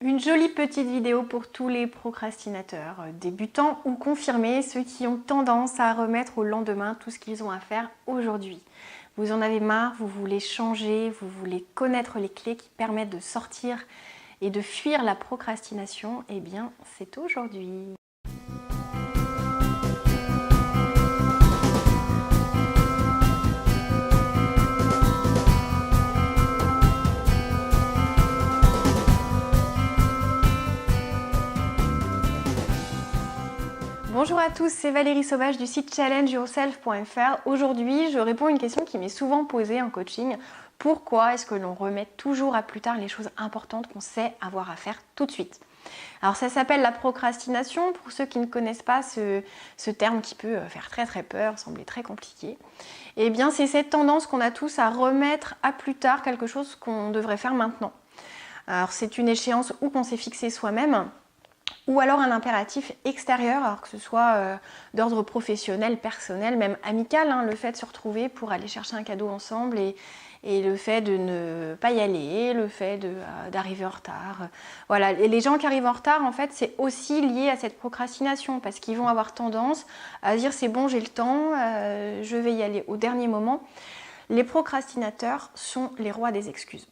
Une jolie petite vidéo pour tous les procrastinateurs, débutants ou confirmés, ceux qui ont tendance à remettre au lendemain tout ce qu'ils ont à faire aujourd'hui. Vous en avez marre, vous voulez changer, vous voulez connaître les clés qui permettent de sortir et de fuir la procrastination, eh bien c'est aujourd'hui. Bonjour à tous, c'est Valérie Sauvage du site challengeyourself.fr. Aujourd'hui, je réponds à une question qui m'est souvent posée en coaching. Pourquoi est-ce que l'on remet toujours à plus tard les choses importantes qu'on sait avoir à faire tout de suite? Alors ça s'appelle la procrastination, pour ceux qui ne connaissent pas ce terme qui peut faire très peur, sembler très compliqué. Eh bien c'est cette tendance qu'on a tous à remettre à plus tard quelque chose qu'on devrait faire maintenant. Alors c'est une échéance où qu'on s'est fixé soi-même, ou alors un impératif extérieur, alors que ce soit d'ordre professionnel, personnel, même amical, le fait de se retrouver pour aller chercher un cadeau ensemble et le fait de ne pas y aller, le fait d'arriver en retard. Voilà, et les gens qui arrivent en retard, en fait, c'est aussi lié à cette procrastination parce qu'ils vont avoir tendance à dire c'est bon, j'ai le temps, je vais y aller au dernier moment. Les procrastinateurs sont les rois des excuses.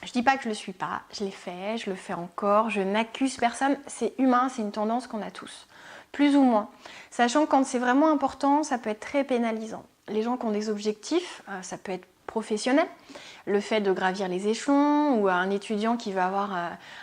Je dis pas que je le suis pas, je l'ai fait, je le fais encore, je n'accuse personne, c'est humain, c'est une tendance qu'on a tous, plus ou moins. Sachant que quand c'est vraiment important, ça peut être très pénalisant. Les gens qui ont des objectifs, ça peut être professionnel, le fait de gravir les échelons, ou un étudiant qui va avoir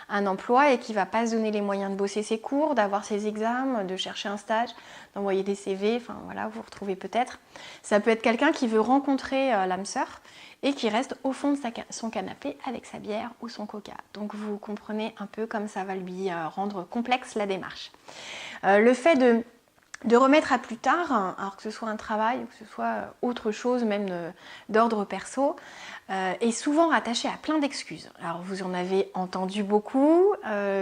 un emploi et qui va pas se donner les moyens de bosser ses cours, d'avoir ses examens, de chercher un stage, d'envoyer des CV, enfin voilà, vous vous retrouvez peut-être. Ça peut être quelqu'un qui veut rencontrer l'âme sœur et qui reste au fond de son canapé avec sa bière ou son coca. Donc vous comprenez un peu comme ça va lui rendre complexe la démarche. Le fait de remettre à plus tard, alors que ce soit un travail ou que ce soit autre chose, même d'ordre perso, est souvent rattaché à plein d'excuses. Alors vous en avez entendu beaucoup,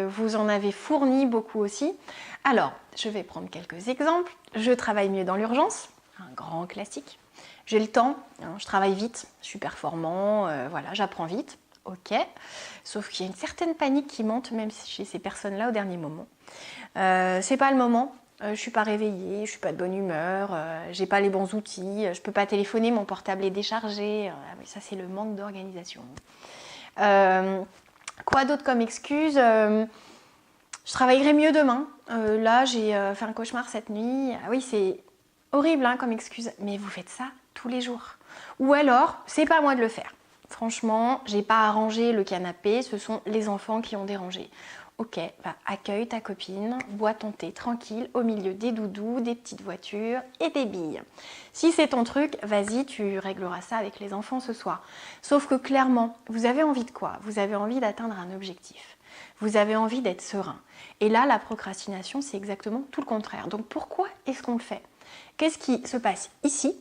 vous en avez fourni beaucoup aussi. Alors, je vais prendre quelques exemples. Je travaille mieux dans l'urgence, un grand classique. J'ai le temps, je travaille vite, je suis performant, voilà, j'apprends vite, ok. Sauf qu'il y a une certaine panique qui monte, même chez ces personnes-là au dernier moment. C'est pas le moment, je suis pas réveillée, je suis pas de bonne humeur, j'ai pas les bons outils, je peux pas téléphoner, mon portable est déchargé. Ça c'est le manque d'organisation. Quoi d'autre comme excuse? Je travaillerai mieux demain. Là j'ai fait un cauchemar cette nuit. Ah oui, c'est horrible comme excuse, mais vous faites ça tous les jours. Ou alors, c'est pas à moi de le faire. Franchement, j'ai pas arrangé le canapé, ce sont les enfants qui ont dérangé. Ok, accueille ta copine, bois ton thé tranquille au milieu des doudous, des petites voitures et des billes. Si c'est ton truc, vas-y, tu régleras ça avec les enfants ce soir. Sauf que clairement, vous avez envie de quoi? Vous avez envie d'atteindre un objectif. Vous avez envie d'être serein. Et là, la procrastination, c'est exactement tout le contraire. Donc pourquoi est-ce qu'on le fait? Qu'est-ce qui se passe ici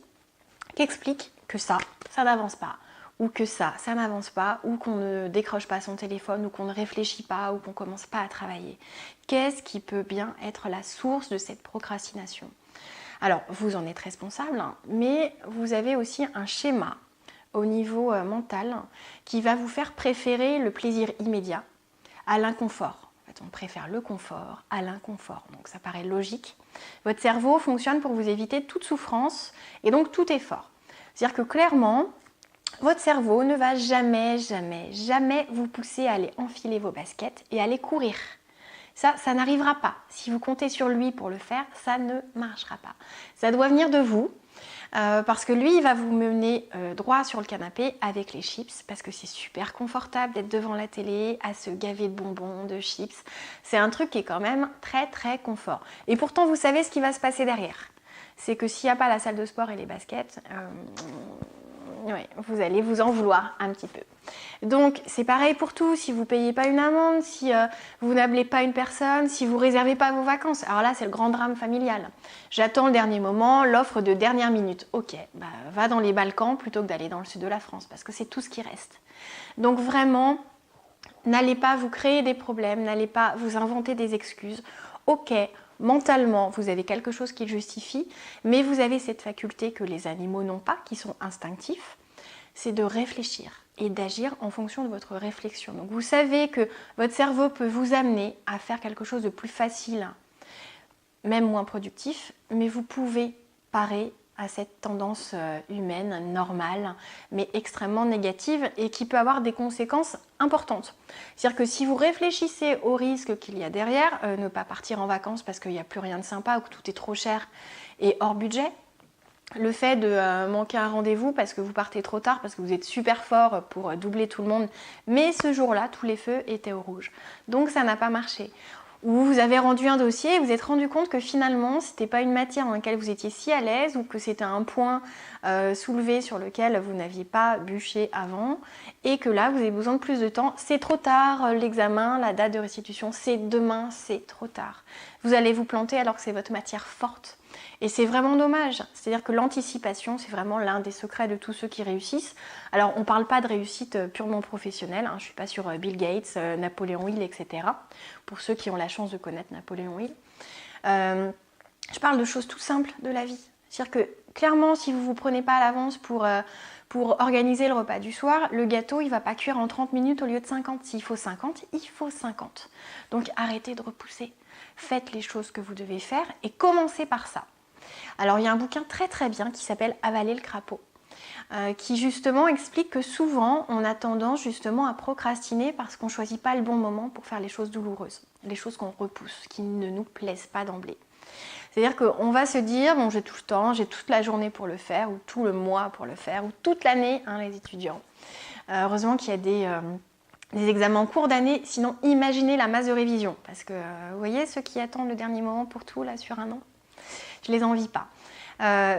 qui explique que ça n'avance pas, ou que ça n'avance pas, ou qu'on ne décroche pas son téléphone, ou qu'on ne réfléchit pas, ou qu'on ne commence pas à travailler? Qu'est-ce qui peut bien être la source de cette procrastination? Alors, vous en êtes responsable, mais vous avez aussi un schéma au niveau mental qui va vous faire préférer le plaisir immédiat à l'inconfort. On préfère le confort à l'inconfort, donc ça paraît logique. Votre cerveau fonctionne pour vous éviter toute souffrance et donc tout effort. C'est-à-dire que clairement, votre cerveau ne va jamais vous pousser à aller enfiler vos baskets et aller courir. Ça n'arrivera pas. Si vous comptez sur lui pour le faire, ça ne marchera pas. Ça doit venir de vous. Parce que lui, il va vous mener droit sur le canapé avec les chips, parce que c'est super confortable d'être devant la télé, à se gaver de bonbons, de chips. C'est un truc qui est quand même très confort. Et pourtant, vous savez ce qui va se passer derrière. C'est que s'il n'y a pas la salle de sport et les baskets, vous allez vous en vouloir un petit peu. Donc c'est pareil pour tout, si vous ne payez pas une amende, si vous n'appelez pas une personne, si vous ne réservez pas vos vacances. Alors là c'est le grand drame familial. J'attends le dernier moment, l'offre de dernière minute. Ok, va dans les Balkans plutôt que d'aller dans le sud de la France, parce que c'est tout ce qui reste. Donc vraiment, n'allez pas vous créer des problèmes, n'allez pas vous inventer des excuses. Ok, mentalement, vous avez quelque chose qui le justifie, mais vous avez cette faculté que les animaux n'ont pas, qui sont instinctifs, c'est de réfléchir. et d'agir en fonction de votre réflexion. Donc vous savez que votre cerveau peut vous amener à faire quelque chose de plus facile, même moins productif, mais vous pouvez parer à cette tendance humaine, normale, mais extrêmement négative et qui peut avoir des conséquences importantes. C'est-à-dire que si vous réfléchissez aux risques qu'il y a derrière, ne pas partir en vacances parce qu'il n'y a plus rien de sympa ou que tout est trop cher et hors budget, le fait de manquer un rendez-vous parce que vous partez trop tard, parce que vous êtes super fort pour doubler tout le monde, mais ce jour-là, tous les feux étaient au rouge. Donc ça n'a pas marché. Ou vous avez rendu un dossier et vous êtes rendu compte que finalement, c'était pas une matière dans laquelle vous étiez si à l'aise ou que c'était un point soulevé sur lequel vous n'aviez pas bûché avant et que là, vous avez besoin de plus de temps. C'est trop tard, l'examen, la date de restitution, c'est demain, c'est trop tard. Vous allez vous planter alors que c'est votre matière forte. Et c'est vraiment dommage. C'est-à-dire que l'anticipation, c'est vraiment l'un des secrets de tous ceux qui réussissent. Alors, on ne parle pas de réussite purement professionnelle. Je ne suis pas sur Bill Gates, Napoléon Hill, etc. Pour ceux qui ont la chance de connaître Napoléon Hill. Je parle de choses tout simples de la vie. C'est-à-dire que, clairement, si vous ne vous prenez pas à l'avance pour organiser le repas du soir, le gâteau, il ne va pas cuire en 30 minutes au lieu de 50. S'il faut 50, il faut 50. Donc, arrêtez de repousser. Faites les choses que vous devez faire et commencez par ça. Alors il y a un bouquin très très bien qui s'appelle Avaler le crapaud, qui justement explique que souvent on a tendance justement à procrastiner parce qu'on ne choisit pas le bon moment pour faire les choses douloureuses, les choses qu'on repousse, qui ne nous plaisent pas d'emblée. C'est-à-dire qu'on va se dire, bon j'ai tout le temps, j'ai toute la journée pour le faire, ou tout le mois pour le faire, ou toute l'année, les étudiants. Heureusement qu'il y a des examens en cours d'année, sinon imaginez la masse de révision. Parce que vous voyez ceux qui attendent le dernier moment pour tout là sur un an, je les envie pas.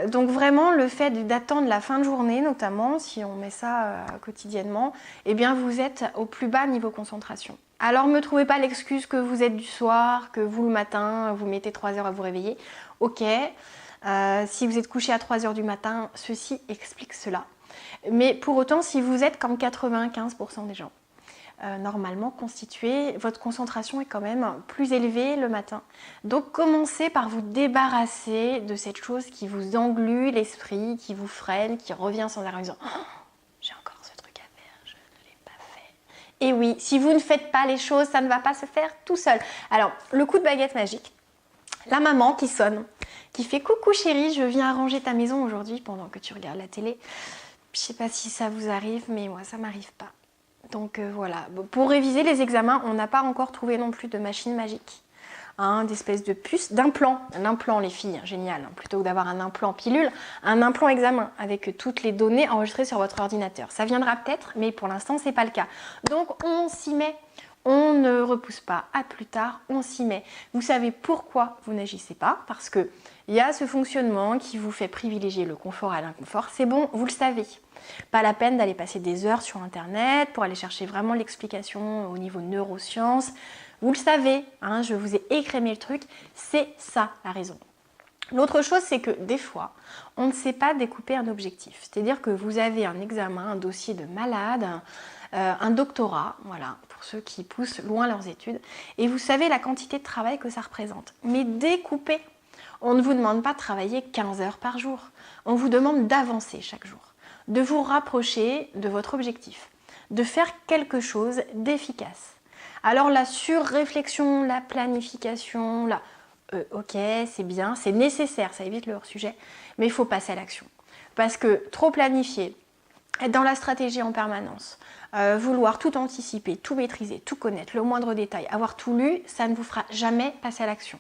Donc vraiment le fait d'attendre la fin de journée, notamment si on met ça quotidiennement, eh bien vous êtes au plus bas niveau concentration. Alors ne me trouvez pas l'excuse que vous êtes du soir, que vous le matin, vous mettez 3 heures à vous réveiller. Ok, si vous êtes couché à 3 heures du matin, ceci explique cela. Mais pour autant, si vous êtes comme 95% des gens, normalement constituée, votre concentration est quand même plus élevée le matin. Donc commencez par vous débarrasser de cette chose qui vous englue l'esprit, qui vous freine, qui revient sans arrêt en disant oh, j'ai encore ce truc à faire, je ne l'ai pas fait. Et oui, si vous ne faites pas les choses, ça ne va pas se faire tout seul. Alors, le coup de baguette magique, la maman qui sonne, qui fait coucou chérie, je viens arranger ta maison aujourd'hui pendant que tu regardes la télé. Je ne sais pas si ça vous arrive, mais moi ça m'arrive pas. Donc voilà, pour réviser les examens, on n'a pas encore trouvé non plus de machine magique, d'espèce de puce, d'implant. Un implant les filles, génial, plutôt que d'avoir un implant pilule, un implant examen avec toutes les données enregistrées sur votre ordinateur. Ça viendra peut-être, mais pour l'instant c'est pas le cas. Donc on s'y met, on ne repousse pas à plus tard, on s'y met. Vous savez pourquoi vous n'agissez pas? Parce que il y a ce fonctionnement qui vous fait privilégier le confort à l'inconfort, c'est bon, vous le savez. Pas la peine d'aller passer des heures sur internet pour aller chercher vraiment l'explication au niveau neurosciences. Vous le savez, je vous ai écrémé le truc, c'est ça la raison. L'autre chose, c'est que des fois, on ne sait pas découper un objectif. C'est-à-dire que vous avez un examen, un dossier de malade, un doctorat, voilà, pour ceux qui poussent loin leurs études, et vous savez la quantité de travail que ça représente. Mais découpez. On ne vous demande pas de travailler 15 heures par jour. On vous demande d'avancer chaque jour, de vous rapprocher de votre objectif, de faire quelque chose d'efficace. Alors la surréflexion, la planification, ok, c'est bien, c'est nécessaire, ça évite le hors-sujet, mais il faut passer à l'action. Parce que trop planifier, être dans la stratégie en permanence, vouloir tout anticiper, tout maîtriser, tout connaître, le moindre détail, avoir tout lu, ça ne vous fera jamais passer à l'action.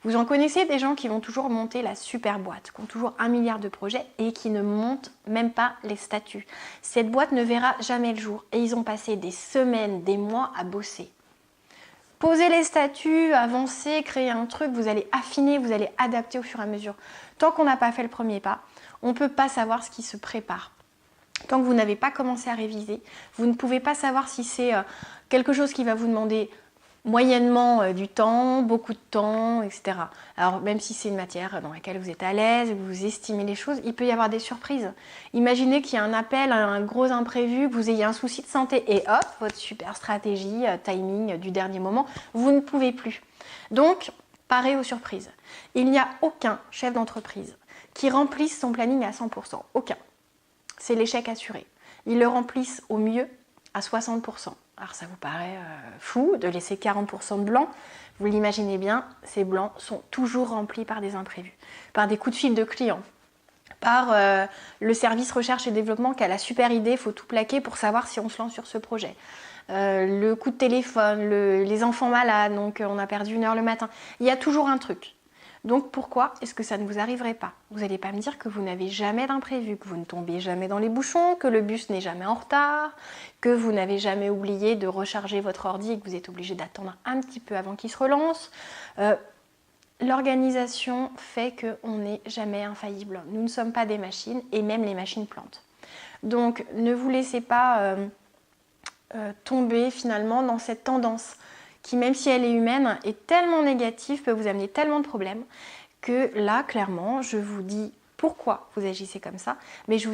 Vous en connaissez des gens qui vont toujours monter la super boîte, qui ont toujours 1 milliard de projets et qui ne montent même pas les statuts. Cette boîte ne verra jamais le jour et ils ont passé des semaines, des mois à bosser. Posez les statuts, avancez, créez un truc, vous allez affiner, vous allez adapter au fur et à mesure. Tant qu'on n'a pas fait le premier pas, on ne peut pas savoir ce qui se prépare. Tant que vous n'avez pas commencé à réviser, vous ne pouvez pas savoir si c'est quelque chose qui va vous demander moyennement du temps, beaucoup de temps, etc. Alors même si c'est une matière dans laquelle vous êtes à l'aise, vous estimez les choses, il peut y avoir des surprises. Imaginez qu'il y a un appel, un gros imprévu, que vous ayez un souci de santé et hop, votre super stratégie, timing du dernier moment, vous ne pouvez plus. Donc, parez aux surprises. Il n'y a aucun chef d'entreprise qui remplisse son planning à 100%. Aucun. C'est l'échec assuré. Ils le remplissent au mieux à 60%. Alors ça vous paraît fou de laisser 40% de blanc. Vous l'imaginez bien, ces blancs sont toujours remplis par des imprévus, par des coups de fil de clients, par le service recherche et développement qui a la super idée, il faut tout plaquer pour savoir si on se lance sur ce projet. Le coup de téléphone, les enfants malades, donc on a perdu 1 heure le matin. Il y a toujours un truc. Donc pourquoi est-ce que ça ne vous arriverait pas? Vous n'allez pas me dire que vous n'avez jamais d'imprévu, que vous ne tombez jamais dans les bouchons, que le bus n'est jamais en retard, que vous n'avez jamais oublié de recharger votre ordi et que vous êtes obligé d'attendre un petit peu avant qu'il se relance. L'organisation fait qu'on n'est jamais infaillible. Nous ne sommes pas des machines et même les machines plantent. Donc ne vous laissez pas tomber finalement dans cette tendance qui, même si elle est humaine, est tellement négative, peut vous amener tellement de problèmes que là, clairement, je vous dis pourquoi vous agissez comme ça, mais je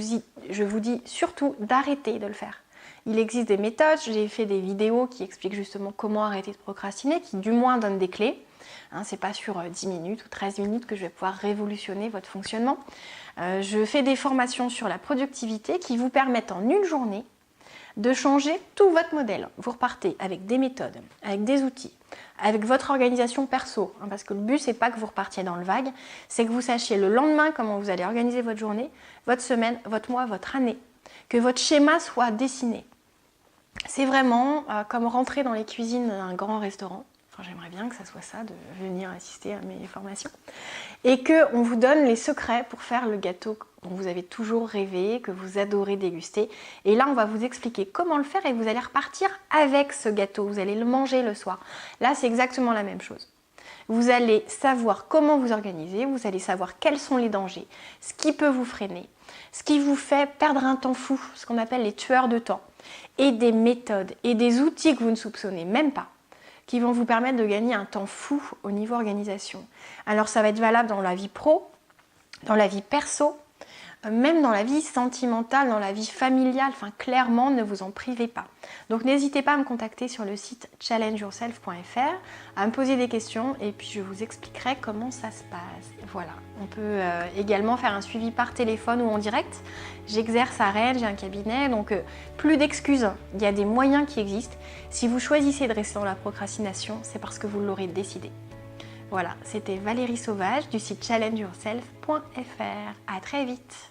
vous dis surtout d'arrêter de le faire. Il existe des méthodes, j'ai fait des vidéos qui expliquent justement comment arrêter de procrastiner, qui du moins donnent des clés. Hein, c'est pas sur 10 minutes ou 13 minutes que je vais pouvoir révolutionner votre fonctionnement. Je fais des formations sur la productivité qui vous permettent en une journée de changer tout votre modèle. Vous repartez avec des méthodes, avec des outils, avec votre organisation perso. Hein, parce que le but, c'est pas que vous repartiez dans le vague, c'est que vous sachiez le lendemain comment vous allez organiser votre journée, votre semaine, votre mois, votre année. Que votre schéma soit dessiné. C'est vraiment comme rentrer dans les cuisines d'un grand restaurant. Enfin, j'aimerais bien que ça soit ça, de venir assister à mes formations. Et qu'on vous donne les secrets pour faire le gâteau dont vous avez toujours rêvé, que vous adorez déguster. Et là, on va vous expliquer comment le faire et vous allez repartir avec ce gâteau. Vous allez le manger le soir. Là, c'est exactement la même chose. Vous allez savoir comment vous organiser, vous allez savoir quels sont les dangers, ce qui peut vous freiner, ce qui vous fait perdre un temps fou, ce qu'on appelle les tueurs de temps, et des méthodes et des outils que vous ne soupçonnez même pas, qui vont vous permettre de gagner un temps fou au niveau organisation. Alors ça va être valable dans la vie pro, dans la vie perso, même dans la vie sentimentale, dans la vie familiale, enfin clairement ne vous en privez pas. Donc n'hésitez pas à me contacter sur le site challengeyourself.fr, à me poser des questions et puis je vous expliquerai comment ça se passe. Voilà, on peut également faire un suivi par téléphone ou en direct. J'exerce à Rennes, j'ai un cabinet, donc plus d'excuses, il y a des moyens qui existent. Si vous choisissez de rester dans la procrastination, c'est parce que vous l'aurez décidé. Voilà, c'était Valérie Sauvage du site challengeyourself.fr. À très vite.